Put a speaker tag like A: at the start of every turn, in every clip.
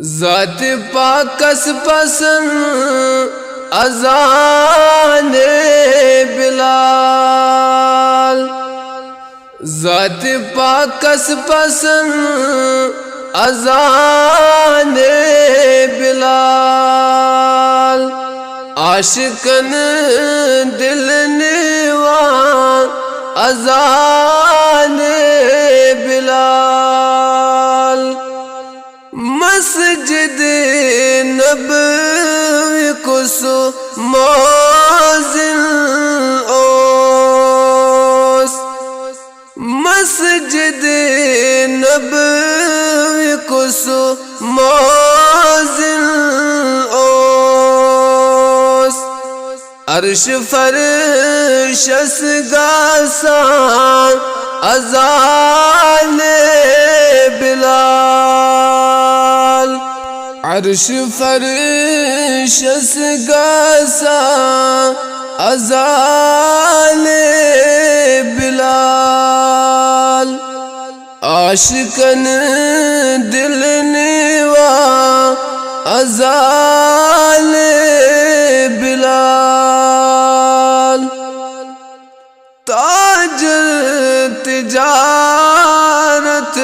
A: ذات پاکس پسند اذان بلال، ذات پاکس پسند اذان بلال، عاشقن دل نیوان اذان بلال، مسجد نبوی کو سو موذن اوس، مسجد نبوی کو سو موذن اوس، عرش فرش اسگاسان اذان بلال، عرش فرش اسگاسان اذان بلال، عاشقن دل نیوا اذان بلال، تاجر تجارت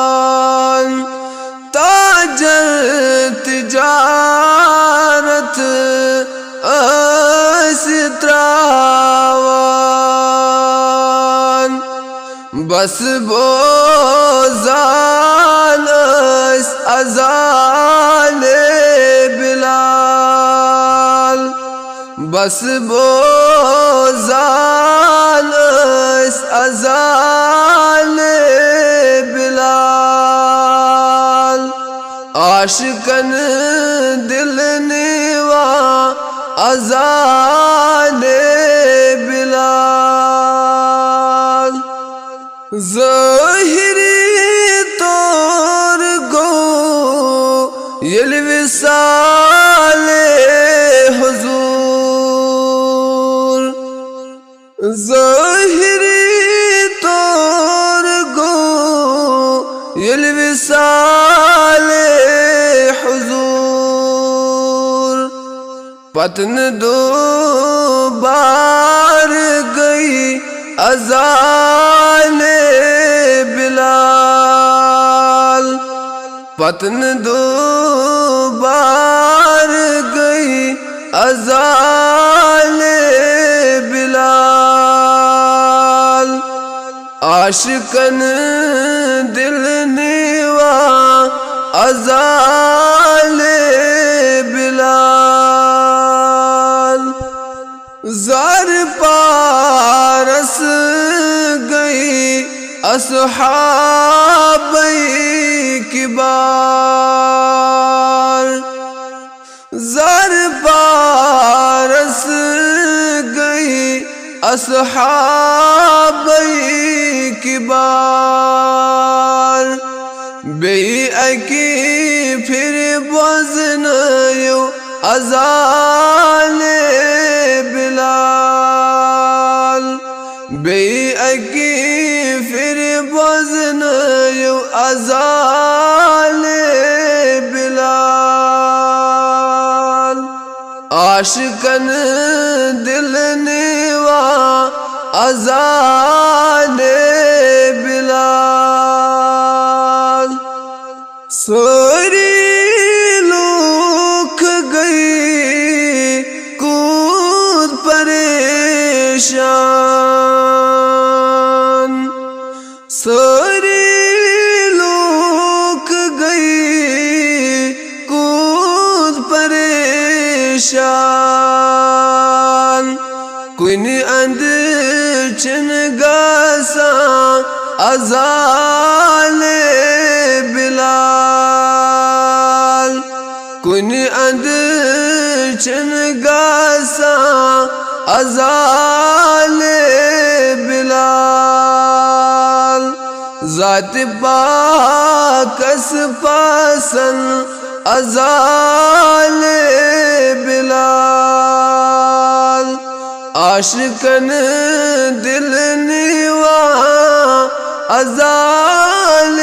A: استراوان، تاجر تجارت استراوان، بس بوزان اذان بلال، بس بوزان اذان بلال، عاشقن دل نیوا اذان بلال، ظاہری طور گو یلوصال حضور، ظاہری طور گو یلوصال حضور، پتن دو بار گئی اذان بلال، پتن دو بار گئی اذان بلال، عاشقن دل نیوا اذان بلال، زار پارس گئی اصحاب کبار، زار پارس گئی اصحاب کبار، بے اکی پھر بزن یو اذان بلال، بے اکی پھر بزن یو اذان بلال، عاشقن دل نیوا اذان بلال، سوری لوک گئی کود پریشان، سوری لوک گئی کود پریشان، کوئی نی اند چن گاسا اذان بلال، کوئی نی اند چن گاسا اذان بلال، ذات پاکس پسند اذان بلال، عاشقن دل نیوا ازال